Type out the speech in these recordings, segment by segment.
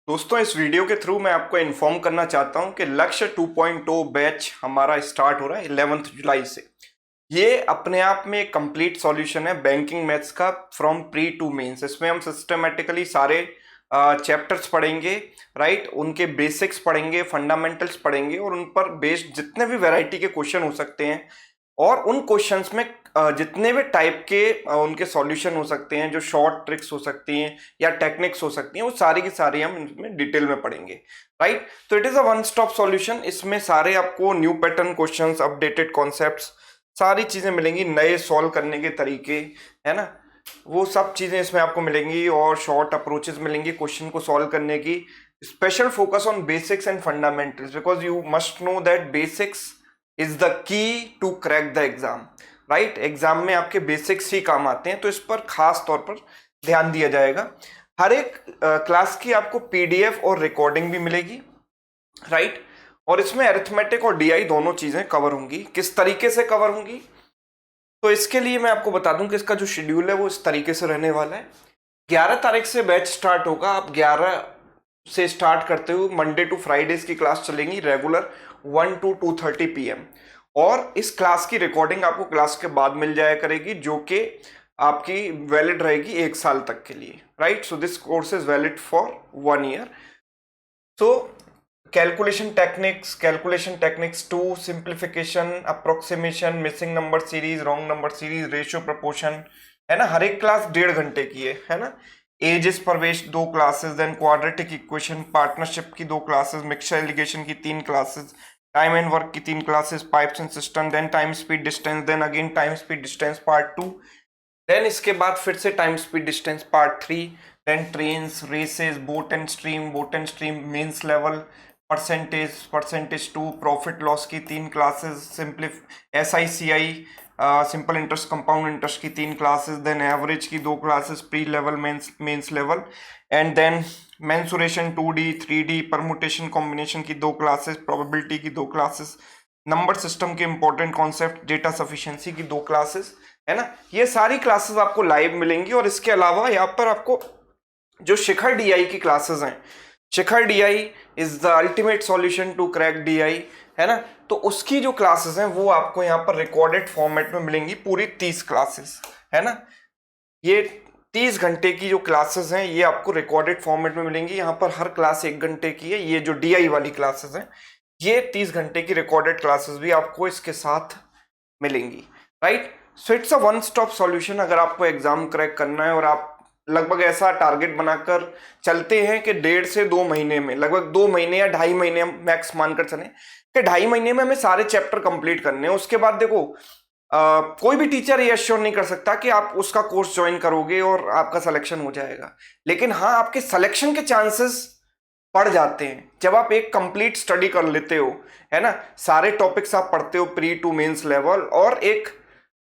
दोस्तों, इस वीडियो के थ्रू मैं आपको इन्फॉर्म करना चाहता हूं कि लक्ष्य 2.0 बैच हमारा स्टार्ट हो रहा है 11 जुलाई से। ये अपने आप में एक कंप्लीट सॉल्यूशन है बैंकिंग मैथ्स का फ्रॉम प्री टू मेंस। इसमें हम सिस्टमेटिकली सारे चैप्टर्स पढ़ेंगे, राइट। उनके बेसिक्स पढ़ेंगे, फंडामेंटल्स पढ़ेंगे और उन पर बेस्ड जितने भी वैरायटी के क्वेश्चन हो सकते हैं और उन क्वेश्चंस में जितने भी टाइप के उनके सॉल्यूशन हो सकते हैं, जो शॉर्ट ट्रिक्स हो सकती हैं या टेक्निक्स हो सकती हैं, वो सारी की सारी हम इनमें डिटेल में पढ़ेंगे, राइट। तो it is a one stop solution. इसमें सारे आपको new pattern questions, updated concepts, सारी चीजें मिलेंगी, नए सॉल्व करने के तरीके, है ना, वो सब चीजें इसमें आपको मिलेंगी और शॉर्ट अप्रोचेस मिलेंगी क्वेश्चन को सॉल्व करने की। Special focus on basics and fundamentals because you must know that basics is the key to crack the exam, right. Exam में आपके बेसिक्स ही काम आते हैं, तो इस पर खास तौर पर ध्यान दिया जाएगा। हर एक क्लास की आपको पीडीएफ और रिकॉर्डिंग भी मिलेगी, राइट। और इसमें अरिथमेटिक और डीआई दोनों चीजें कवर होंगी। किस तरीके से कवर होंगी, तो इसके लिए मैं आपको बता दूं कि इसका जो शेड्यूल है वो इस तरीके से रहने वाला है। 11 तारीख से बैच स्टार्ट होगा। आप 11 से स्टार्ट करते हुए मंडे टू फ्राइडेज की क्लास चलेंगी रेगुलर 1 to 2:30 PM। और इस क्लास की रिकॉर्डिंग आपको क्लास के बाद मिल जाया करेगी, जो कि आपकी वैलिड रहेगी 1 साल तक के लिए, right. So this course is valid for 1 year। So calculation techniques 2, simplification, approximation, missing number series, wrong number series, ratio proportion, है ना। हर एक क्लास 1.5 घंटे की है ना। एजेस प्रवेश 2 classes, then quadratic equation, partnership की 2 क्लासेस, मिक्सचर एलिगेशन की 3 क्लासेस, टाइम एंड वर्क की 3 classes, pipes and system, then time speed distance, then again time speed distance part 2, then इसके बाद फिर से time speed distance part 3, then trains, races, boat and stream means level, percentage 2, profit loss की 3 classes, SICI simple interest, compound interest की 3 classes, then average की 2 classes, pre level, mains level, and then mensuration 2D 3D, permutation combination की 2 classes, probability की 2 classes, number system के important concept, data sufficiency की 2 classes, है ना। ये सारी क्लासेस आपको लाइव मिलेंगी। और इसके अलावा यहाँ पर आपको जो शिखर डीआई की क्लासेस हैं, Shikhar DI is the ultimate solution to crack DI, है ना। तो उसकी जो क्लासेस हैं वो आपको यहाँ पर रिकॉर्डेड फॉर्मेट में मिलेंगी, पूरी 30 क्लासेस, है ना। ये 30 घंटे की जो क्लासेस हैं ये आपको रिकॉर्डेड फॉर्मेट में मिलेंगी। यहाँ पर हर क्लास 1 घंटे की है। ये जो डीआई वाली क्लासेस हैं ये 30 घंटे की रिकॉर्डेड क्लासेस भी आपको इसके साथ मिलेंगी, right. So it's a one stop solution. अगर आपको एग्जाम क्रैक करना है और आप लगभग ऐसा टारगेट बनाकर चलते हैं कि 1.5 से 2 महीने में, लगभग 2 महीने या 2.5 महीने हम मैक्स मानकर चलें कि 2.5 महीने में हमें सारे चैप्टर कंप्लीट करने हैं। उसके बाद देखो कोई भी टीचर ये एश्योर नहीं कर सकता कि आप उसका कोर्स ज्वाइन करोगे और आपका सिलेक्शन हो जाएगा। लेकिन हाँ, आपके सिलेक्शन के चांसेस बढ़ जाते हैं जब आप एक कंप्लीट स्टडी कर लेते हो, है ना। सारे टॉपिक्स आप पढ़ते हो प्री टू मेंस लेवल और एक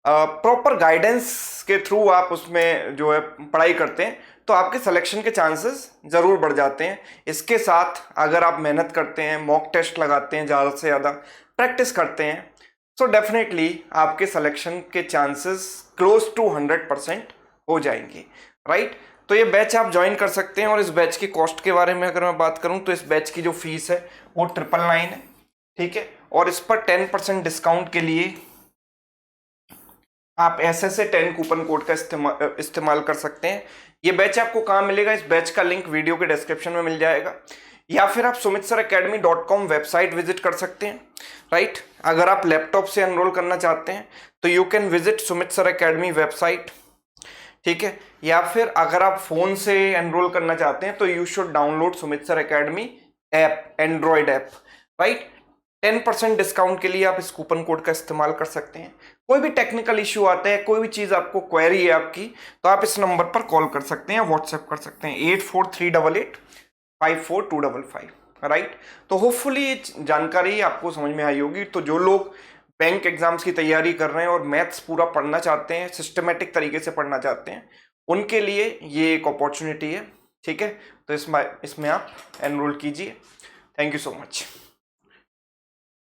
प्रॉपर गाइडेंस के थ्रू आप उसमें जो है पढ़ाई करते हैं, तो आपके सिलेक्शन के चांसेस जरूर बढ़ जाते हैं। इसके साथ अगर आप मेहनत करते हैं, मॉक टेस्ट लगाते हैं, ज़्यादा से ज़्यादा प्रैक्टिस करते हैं, सो डेफिनेटली आपके सिलेक्शन के चांसेस क्लोज टू 100% हो जाएंगे, राइट। तो ये बैच आप ज्वाइन कर सकते हैं। और इस बैच की कॉस्ट के बारे में अगर मैं बात करूं तो इस बैच की जो फीस है वो 999 है, ठीक है। और इस पर 10% डिस्काउंट के लिए आप SS10 कूपन कोड का इस्तेमाल कर सकते हैं। ये बैच आपको कहाँ मिलेगा, इस बैच का लिंक वीडियो के डिस्क्रिप्शन में मिल जाएगा, या फिर आप sumitsiracademy.com वेबसाइट विजिट कर सकते हैं, राइट। अगर आप लैपटॉप से एनरोल करना चाहते हैं तो you can visit Sumit Academy website, ठीक है। या फिर अगर आप फोन से एनरोल करना चाहते हैं तो you should download Sumit Academy app, Android app, right. 10% discount के लिए आप इस कूपन कोड का इस्तेमाल कर सकते हैं। कोई भी टेक्निकल इश्यू आता है, कोई भी चीज आपको क्वेरी है आपकी, तो आप इस नंबर पर कॉल कर सकते हैं, व्हाट्सएप कर सकते हैं 8438854255, राइट। तो होपफुली ये जानकारी आपको समझ में आई होगी। तो जो लोग बैंक एग्जाम्स की तैयारी कर रहे हैं और मैथ्स पूरा पढ़ना चाहते हैं, सिस्टमेटिक तरीके से पढ़ना चाहते हैं, उनके लिए ये एक अपॉर्चुनिटी है, ठीक है। तो इसमें आप एनरोल कीजिए। Thank you so much.